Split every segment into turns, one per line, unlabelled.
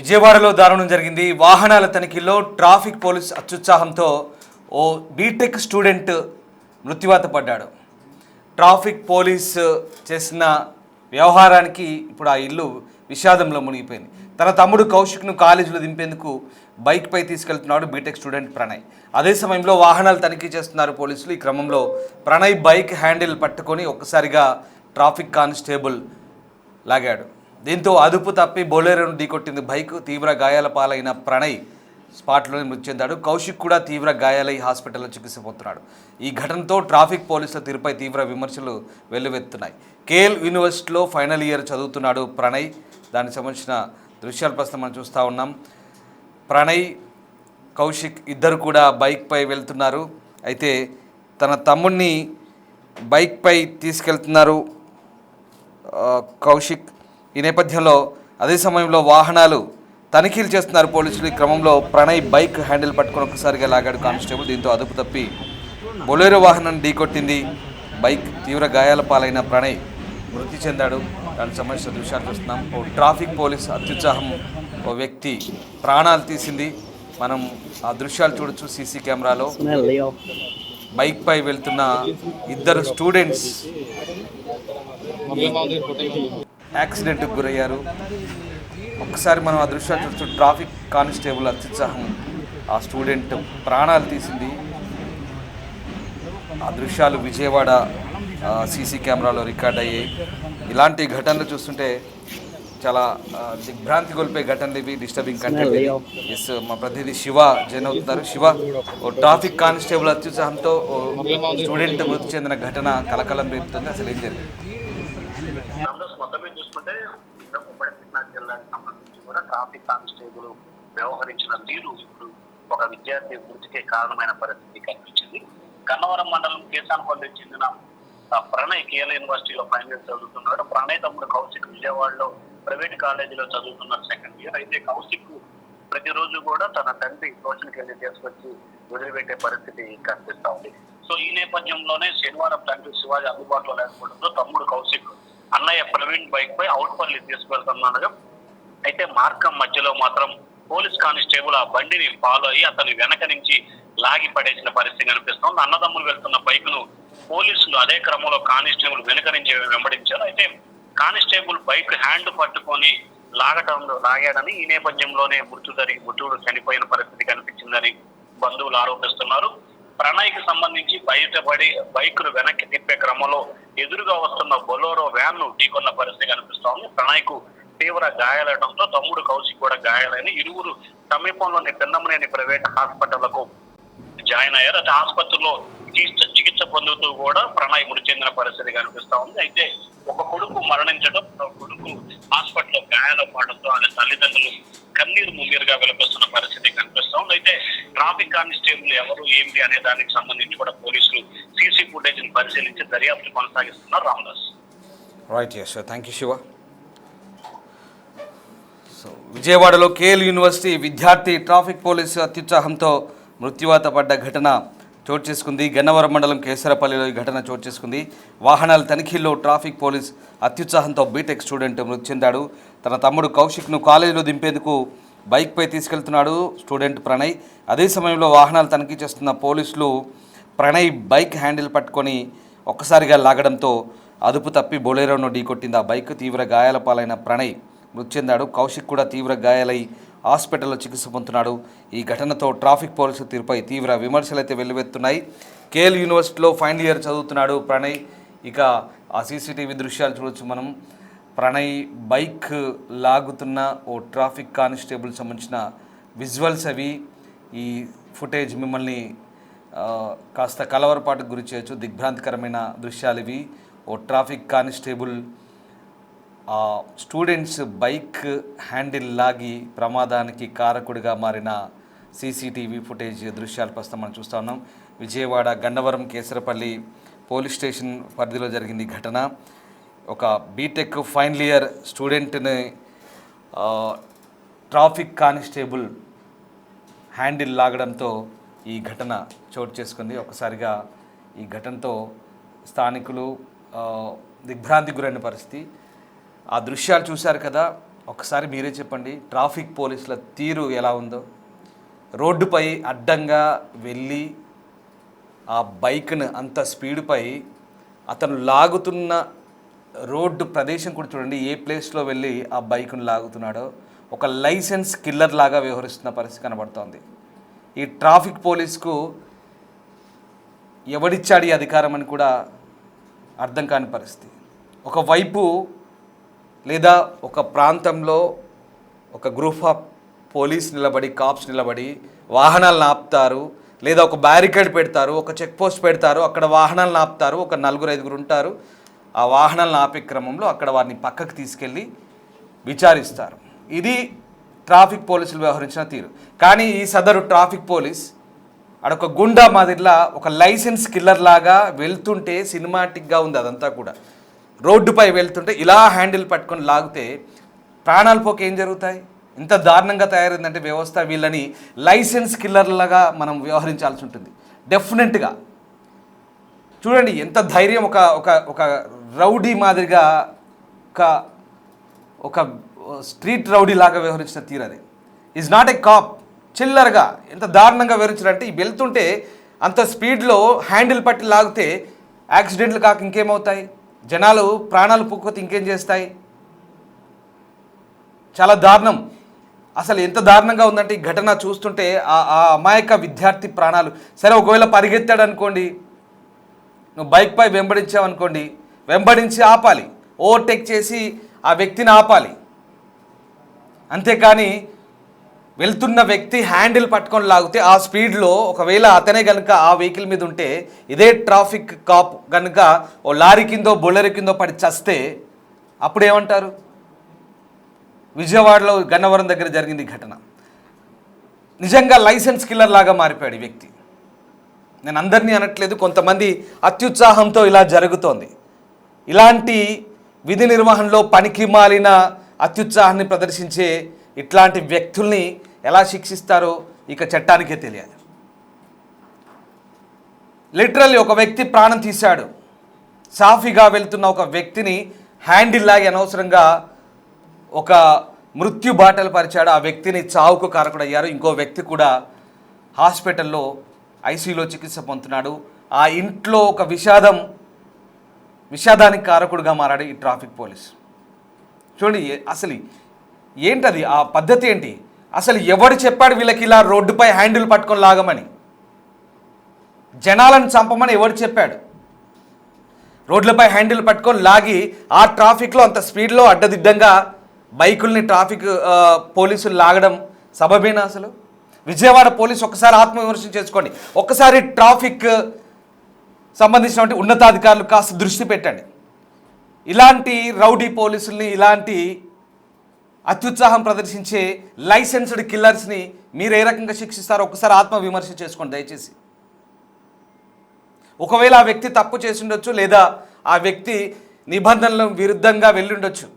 విజయవాడలో దారుణం జరిగింది. వాహనాల తనిఖీలో ట్రాఫిక్ పోలీస్ అత్యుత్సాహంతో ఓ బీటెక్ స్టూడెంట్ మృత్యువాత పడ్డాడు. ట్రాఫిక్ పోలీస్ చేసిన వ్యవహారానికి ఇప్పుడు ఆ ఇల్లు విషాదంలో మునిగిపోయింది. తన తమ్ముడు కౌశిక్ను కాలేజీలో దింపేందుకు బైక్పై తీసుకెళ్తున్నాడు బీటెక్ స్టూడెంట్ ప్రణయ్. అదే సమయంలో వాహనాలు తనిఖీ చేస్తున్నారు పోలీసులు. ఈ క్రమంలో ప్రణయ్ బైక్ హ్యాండిల్ పట్టుకొని ఒక్కసారిగా ట్రాఫిక్ కానిస్టేబుల్ లాగాడు. దీంతో అదుపు తప్పి బొలెరోను ఢీకొట్టింది బైక్. తీవ్ర గాయాల పాలైన ప్రణయ్ స్పాట్లోనే మృతి చెందాడు. కౌశిక్ కూడా తీవ్ర గాయాలై హాస్పిటల్లో చికిత్స పొందుతున్నాడు. ఈ ఘటనతో ట్రాఫిక్ పోలీసుల తీరుపై తీవ్ర విమర్శలు వెల్లువెత్తున్నాయి. కేఎల్ యూనివర్సిటీలో ఫైనల్ ఇయర్ చదువుతున్నాడు ప్రణయ్. దానికి సంబంధించిన దృశ్యాలు ప్రస్తుతం మనం చూస్తూ ఉన్నాం. ప్రణయ్, కౌశిక్ ఇద్దరు కూడా బైక్పై వెళ్తున్నారు. అయితే తన తమ్ముడిని బైక్పై తీసుకెళ్తున్నారు కౌశిక్. ఈ నేపథ్యంలో అదే సమయంలో వాహనాలు తనిఖీలు చేస్తున్నారు పోలీసులు. ఈ క్రమంలో ప్రణయ్ బైక్ హ్యాండిల్ పట్టుకొని ఒక్కసారిగా లాగాడు కానిస్టేబుల్. దీంతో అదుపు తప్పి బొలెరో వాహనాన్ని ఢీకొట్టింది బైక్. తీవ్ర గాయాల పాలైన ప్రణయ్ మృతి చెందాడు. దానికి సంబంధించిన దృశ్యాలు చూస్తున్నాం. ఓ ట్రాఫిక్ పోలీస్ అత్యుత్సాహం ఓ వ్యక్తి ప్రాణాలు తీసింది. మనం ఆ దృశ్యాలు చూడొచ్చు సీసీ కెమెరాలో. బైక్పై వెళ్తున్న ఇద్దరు స్టూడెంట్స్ యాక్సిడెంట్కి గురయ్యారు. ఒక్కసారి మనం ఆ దృశ్యాలు చూస్తూ ట్రాఫిక్ కానిస్టేబుల్ అత్యుత్సాహం ఆ స్టూడెంట్ ప్రాణాలు తీసింది. ఆ దృశ్యాలు విజయవాడ సీసీ కెమెరాలో రికార్డ్ అయ్యాయి. ఇలాంటి ఘటనలు చూస్తుంటే చాలా దిగ్భ్రాంతి గొల్పే ఘటనలు ఇవి. Disturbing content. ఎస్, మా ప్రతినిధి శివ జైన్ అవుతున్నారు. శివ, ఓ ట్రాఫిక్ కానిస్టేబుల్ అత్యుత్సాహంతో స్టూడెంట్ మృతి చెందిన ఘటన కలకలం రేపుతుంది. అసలు ఏం జరిగింది?
మొత్తమే చూసుకుంటే ఉమ్మడి కృష్ణా జిల్లాకి సంబంధించి కూడా ట్రాఫిక్ కానిస్టేబుల్ వ్యవహరించిన తీరు ఇప్పుడు ఒక విద్యార్థి మృతికి కారణమైన పరిస్థితి కనిపించింది. గన్నవరం మండలం కేసానపల్లికి చెందిన ప్రణయ్ కేఎల్ యూనివర్సిటీలో ఫైనల్ ఇయర్ చదువుతున్నాడు. ప్రణయ్ తమ్ముడు కౌశిక్ విజయవాడలో ప్రైవేట్ కాలేజీలో చదువుతున్నారు సెకండ్ ఇయర్. అయితే కౌశిక్ ప్రతిరోజు కూడా తన తండ్రి ట్యూషన్కి వెళ్ళి తీసుకొచ్చి వదిలిపెట్టే పరిస్థితి కనిపిస్తా ఉంది. సో ఈ నేపథ్యంలోనే శనివారం తండ్రి శివాజీ అందుబాటులో లేకపోవడంతో తమ్ముడు కౌశిక్ అన్నయ్య ప్రవీణ్ బైక్ పై అవుట్పల్లి తీసుకువెళ్తున్నాడు. అయితే మార్గం మధ్యలో మాత్రం పోలీస్ కానిస్టేబుల్ ఆ బండిని ఫాలో అయ్యి అతని వెనక నుంచి లాగి పడేసిన పరిస్థితి కనిపిస్తుంది. అన్నదమ్ములు వెళ్తున్న బైక్ ను పోలీసులు అదే క్రమంలో కానిస్టేబుల్ వెనుక నుంచి వెంబడించారు. అయితే కానిస్టేబుల్ బైక్ హ్యాండ్ పట్టుకొని లాగాడని, ఈ నేపథ్యంలోనే మృతుడు చనిపోయిన పరిస్థితి కనిపించిందని బంధువులు ఆరోపిస్తున్నారు. ప్రణయ్ కి సంబంధించి బయటపడి బైక్ ను వెనక్కి తిప్పే క్రమంలో ఎదురుగా వస్తున్న బొలెరో వ్యాన్ ను ఢీకొన్న పరిస్థితి కనిపిస్తోంది. ప్రణయ్ కు తీవ్ర గాయాలడంతో తమ్ముడు కౌశిక్ కూడా గాయాలని ఇరువురు సమీపంలోని పిన్నమనేని ప్రైవేట్ హాస్పిటల్కు జాయిన్ అయ్యారు. అయితే ఆసుపత్రిలో చికిత్స పొందుతూ కూడా ప్రణయ్ మృతి చెందిన పరిస్థితి కనిపిస్తా ఉంది. అయితే ఒక కొడుకు మరణించడం, కొడుకు హాస్పిటల్లో గాయాల పడడంతో ఆయన తల్లిదండ్రులు కన్నీరు మున్నీరుగా విలపిస్తున్న పరిస్థితి కనిపిస్తా ఉంది. అయితే ట్రాఫిక్ కానిస్టేబుల్ ఎవరు ఏంటి అనే దానికి సంబంధించి కూడా పోలీసులు సీసీ ఫుటేజ్ ని పరిశీలించి దర్యాప్తు కొనసాగిస్తున్నారు. Ramadas.
Right, yes, thank you Shiva. So విజయవాడలో కేఎల్ యూనివర్సిటీ విద్యార్థి ట్రాఫిక్ పోలీసు అత్యుత్సాహంతో మృత్యువాత పడ్డ ఘటన చోటు చేసుకుంది. గన్నవరం మండలం కేసరపల్లిలో ఈ ఘటన చోటు చేసుకుంది. వాహనాల తనిఖీల్లో ట్రాఫిక్ పోలీస్ అత్యుత్సాహంతో బీటెక్ స్టూడెంట్ మృతి చెందాడు. తన తమ్ముడు కౌశిక్ను కాలేజీలో దింపేందుకు బైక్పై తీసుకెళ్తున్నాడు స్టూడెంట్ ప్రణయ్. అదే సమయంలో వాహనాలు తనిఖీ చేస్తున్న పోలీసులు ప్రణయ్ బైక్ హ్యాండిల్ పట్టుకొని ఒక్కసారిగా లాగడంతో అదుపు తప్పి బొలెరోను ఢీకొట్టింది ఆ బైక్. తీవ్ర గాయాల పాలైన ప్రణయ్ మృతి చెందాడు. కౌశిక్ కూడా తీవ్ర గాయాలై హాస్పిటల్లో చికిత్స పొందుతున్నాడు. ఈ ఘటనతో ట్రాఫిక్ పోలీసుల తీరుపై తీవ్ర విమర్శలు అయితే వెల్లువెత్తున్నాయి. కేఎల్ యూనివర్సిటీలో ఫైనల్ ఇయర్ చదువుతున్నాడు ప్రణయ్. ఇక ఆ సీసీటీవీ దృశ్యాలు చూడొచ్చు మనం. ప్రణయ్ బైక్ లాగుతున్న ఓ ట్రాఫిక్ కానిస్టేబుల్ సంబంధించిన విజువల్స్ అవి. ఈ ఫుటేజ్ మిమ్మల్ని కాస్త కలవరపాటుకు గురి చేయొచ్చు. దిగ్భ్రాంతికరమైన దృశ్యాలు ఇవి. ఓ traffic constable students bike handle లాగి ప్రమాదానికి కారకుడిగా మారిన సీసీటీవీ ఫుటేజ్ దృశ్యాలు ప్రస్తుతం మనం చూస్తూ ఉన్నాం. విజయవాడ గన్నవరం కేసరపల్లి పోలీస్ స్టేషన్ పరిధిలో జరిగింది ఘటన. ఒక బీటెక్ ఫైనల్ ఇయర్ స్టూడెంట్ని ట్రాఫిక్ కానిస్టేబుల్ హ్యాండిల్ లాగడంతో ఈ ఘటన చోటు చేసుకుంది. ఒకసారిగా ఈ ఘటనతో స్థానికులు దిగ్భ్రాంతికి గురైన పరిస్థితి. ఆ దృశ్యాలు చూశారు కదా. ఒకసారి మీరే చెప్పండి, ట్రాఫిక్ పోలీసుల తీరు ఎలా ఉందో. రోడ్డుపై అడ్డంగా వెళ్ళి ఆ బైక్ను అంత స్పీడ్పై అతను లాగుతున్న రోడ్డు ప్రదేశం కూడా చూడండి, ఏ ప్లేస్లో వెళ్ళి ఆ బైక్ను లాగుతున్నాడో. ఒక లైసెన్స్ కిల్లర్ లాగా వ్యవహరిస్తున్న పరిస్థితి కనబడుతోంది. ఈ ట్రాఫిక్ పోలీస్కు ఎవడిచ్చాడు ఈ అధికారం అని కూడా అర్థం కాని పరిస్థితి. ఒకవైపు లేదా ఒక ప్రాంతంలో ఒక గ్రూప్ ఆఫ్ పోలీస్ నిలబడి, కాప్స్ నిలబడి వాహనాలను ఆపుతారు, లేదా ఒక బ్యారికేడ్ పెడతారు, ఒక చెక్ పోస్ట్ పెడతారు, అక్కడ వాహనాలను ఆపుతారు, ఒక 4-5 ఉంటారు. ఆ వాహనాలను ఆపే క్రమంలో అక్కడ వారిని పక్కకు తీసుకెళ్ళి విచారిస్తారు. ఇది ట్రాఫిక్ పోలీసులు వ్యవహరించిన తీరు. కానీ ఈ సదరు ట్రాఫిక్ పోలీస్ అడొక గుండా మాదిరిలా ఒక లైసెన్స్ కిల్లర్ లాగా వెళ్తుంటే సినిమాటిక్గా ఉంది. అదంతా కూడా రోడ్డుపై వెళ్తుంటే ఇలా హ్యాండిల్ పట్టుకొని లాగితే ప్రాణాలు పోక ఏం జరుగుతాయి? ఇంత దారుణంగా తయారైందంటే వ్యవస్థ వీళ్ళని లైసెన్స్ కిల్లర్లాగా మనం వ్యవహరించాల్సి ఉంటుంది డెఫినెట్గా. చూడండి ఎంత ధైర్యం, ఒక ఒక ఒక రౌడీ మాదిరిగా, ఒక ఒక స్ట్రీట్ రౌడీ లాగా వ్యవహరించిన తీరు అది. Is not a cop. చిల్లరగా ఎంత దారుణంగా వ్యవహరించారంటే, ఈ వెళ్తుంటే అంత స్పీడ్లో హ్యాండిల్ పట్టి లాగితే యాక్సిడెంట్లు కాక ఇంకేమవుతాయి? జనాలు ప్రాణాలు పుక్కోతే ఇంకేం చేస్తాయి? చాలా దారుణం. అసలు ఎంత దారుణంగా ఉందంటే ఈ ఘటన చూస్తుంటే ఆ అమాయక విద్యార్థి ప్రాణాలు. సరే ఒకవేళ పరిగెత్తాడు అనుకోండి, నువ్వు బైక్పై వెంబడించావు అనుకోండి, వెంబడించి ఆపాలి, ఓవర్టేక్ చేసి ఆ వ్యక్తిని ఆపాలి. అంతేకాని వెళ్తున్న వ్యక్తి హ్యాండిల్ పట్టుకొని లాగితే ఆ స్పీడ్లో ఒకవేళ అతనే కనుక ఆ వెహికల్ మీద ఉంటే, ఇదే ట్రాఫిక్ కాప్ కనుక ఓ లారీ కిందో బొల్లెర కిందో పడి చస్తే అప్పుడు ఏమంటారు? విజయవాడలో గన్నవరం దగ్గర జరిగింది ఘటన. నిజంగా లైసెన్స్ కిల్లర్ లాగా మారిపోయాడు ఈ వ్యక్తి. నేను అందరినీ అనట్లేదు, కొంతమంది అత్యుత్సాహంతో ఇలా జరుగుతోంది. ఇలాంటి విధి నిర్వహణలో పనికి మాలిన అత్యుత్సాహాన్ని ప్రదర్శించే ఇట్లాంటి వ్యక్తుల్ని ఎలా శిక్షిస్తారో ఇక చట్టానికే తెలియాలి. లిటరల్లీ ఒక వ్యక్తి ప్రాణం తీశాడు. సాఫీగా వెళ్తున్న ఒక వ్యక్తిని హ్యాండిల్ లాగి అనవసరంగా ఒక మృత్యు బాటలు పరిచాడు. ఆ వ్యక్తిని చావుకు కారకుడయ్యారు. ఇంకో వ్యక్తి కూడా హాస్పిటల్లో ఐసీయూలో చికిత్స పొందుతున్నాడు. ఆ ఇంట్లో ఒక విషాదానికి కారకుడుగా మారాడు ఈ ట్రాఫిక్ పోలీస్. చూడండి అసలు ఏంటది, ఆ పద్ధతి ఏంటి? అసలు ఎవడు చెప్పాడు వీళ్ళకి ఇలా రోడ్డుపై హ్యాండిల్ పట్టుకొని లాగమని? జనాలను చంపమని ఎవడు చెప్పాడు? రోడ్లపై హ్యాండిల్ పట్టుకొని లాగి ఆ ట్రాఫిక్లో అంత స్పీడ్లో అడ్డదిడ్డంగా బైకుల్ని ట్రాఫిక్ పోలీసులు లాగడం సబబేనా? అసలు విజయవాడ పోలీసు ఒక్కసారి ఆత్మవిమర్శన చేసుకోండి. ఒక్కసారి ట్రాఫిక్ సంబంధించినటువంటి ఉన్నతాధికారులు కాస్త దృష్టి పెట్టండి. ఇలాంటి రౌడీ పోలీసుల్ని, ఇలాంటి అత్యుత్సాహం ప్రదర్శించే లైసెన్స్డ్ కిల్లర్స్ని మీరు ఏ రకంగా శిక్షిస్తారో ఒకసారి ఆత్మవిమర్శ చేసుకోండి దయచేసి. ఒకవేళ ఆ వ్యక్తి తప్పు చేసి ఉండొచ్చు, లేదా ఆ వ్యక్తి నిబంధనలకు విరుద్ధంగా వెళ్ళుండొచ్చు,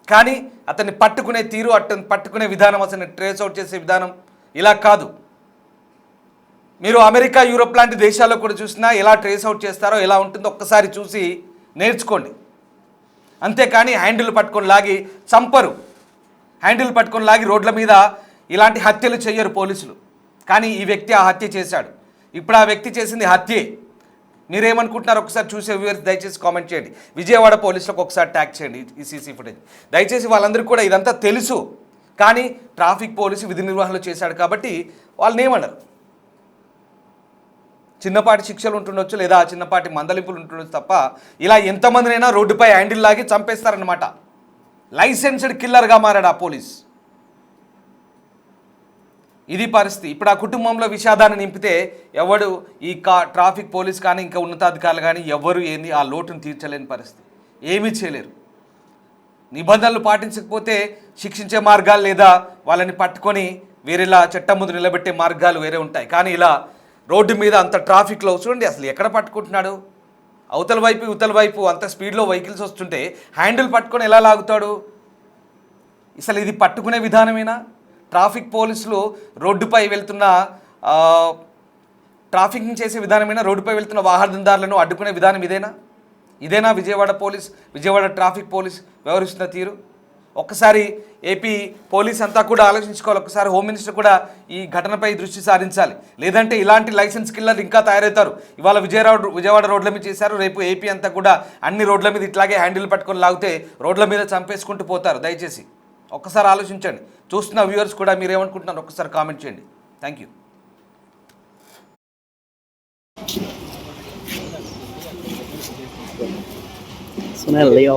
కానీ అతన్ని పట్టుకునే తీరు, అతన్ని పట్టుకునే విధానం, అతన్ని ట్రేస్ అవుట్ చేసే విధానం ఇలా కాదు. మీరు అమెరికా, యూరోప్ లాంటి దేశాల్లో కూడా చూసినా ఎలా ట్రేస్ అవుట్ చేస్తారో, ఎలా ఉంటుందో ఒక్కసారి చూసి నేర్చుకోండి. అంతేకాని హ్యాండిల్ పట్టుకొని లాగి చంపరు, హ్యాండిల్ పట్టుకొని లాగి రోడ్ల మీద ఇలాంటి హత్యలు చేయరు పోలీసులు. కానీ ఈ వ్యక్తి ఆ హత్య చేశాడు. ఇప్పుడు ఆ వ్యక్తి చేసింది హత్యే. మీరేమనుకుంటున్నారు ఒకసారి చూసే వ్యూవర్స్ దయచేసి కామెంట్ చేయండి. విజయవాడ పోలీసులకు ఒకసారి ట్యాగ్ చేయండి ఈ సీసీ ఫుటేజ్. దయచేసి వాళ్ళందరికీ కూడా ఇదంతా తెలుసు, కానీ ట్రాఫిక్ పోలీసు విధి నిర్వహణలో చేశాడు కాబట్టి వాళ్ళని ఏమన్నారు? చిన్నపాటి శిక్షలు ఉంటుండొచ్చు, లేదా చిన్నపాటి మందలింపులు ఉంటుండొచ్చు తప్ప ఇలా ఎంతమందినైనా రోడ్డుపై హ్యాండిల్ లాగి చంపేస్తారన్నమాట. లైసెన్స్డ్ కిల్లర్గా మారాడు ఆ పోలీస్. ఇది పరిస్థితి. ఇప్పుడు ఆ కుటుంబంలో విషాదాన్ని నింపితే ఎవడు ఈ ట్రాఫిక్ పోలీస్ కానీ ఇంకా ఉన్నతాధికారులు కానీ ఎవరు ఏంది ఆ లోటును తీర్చలేని పరిస్థితి. ఏమీ చేయలేరు. నిబంధనలు పాటించకపోతే శిక్షించే మార్గాలు, లేదా వాళ్ళని పట్టుకొని వేరేలా చట్టం ముందు నిలబెట్టే మార్గాలు వేరే ఉంటాయి. కానీ ఇలా రోడ్డు మీద అంత ట్రాఫిక్లో చూడండి అసలు ఎక్కడ పట్టుకుంటున్నాడు? అవతల వైపు ఇవతల వైపు అంత స్పీడ్లో వెహికల్స్ వస్తుంటే హ్యాండిల్ పట్టుకొని ఎలా లాగుతాడు? అసలు ఇది పట్టుకునే విధానమేనా? ట్రాఫిక్ పోలీసులు రోడ్డుపై వెళ్తున్న ట్రాఫికింగ్ చేసే విధానమేనా? రోడ్డుపై వెళ్తున్న వాహనదారులను అడ్డుకునే విధానం ఇదేనా? విజయవాడ ట్రాఫిక్ పోలీస్ వ్యవహరిస్తున్న తీరు? ఒక్కసారి ఏపీ పోలీస్ అంతా కూడా ఆలోచించుకోవాలి. ఒక్కసారి హోమ్ మినిస్టర్ కూడా ఈ ఘటనపై దృష్టి సారించాలి. లేదంటే ఇలాంటి లైసెన్స్ కిల్లర్ ఇంకా తయారవుతారు. ఇవాళ విజయవాడ రోడ్ల మీద చేశారు, రేపు ఏపీ అంతా కూడా అన్ని రోడ్ల మీద ఇట్లాగే హ్యాండిల్ పట్టుకొని లాగితే రోడ్ల మీద చంపేసుకుంటూ పోతారు. దయచేసి ఒక్కసారి ఆలోచించండి. చూస్తున్న వ్యూవర్స్ కూడా మీరు ఏమనుకుంటున్నారు ఒక్కసారి కామెంట్ చేయండి. Thank you.
Leo.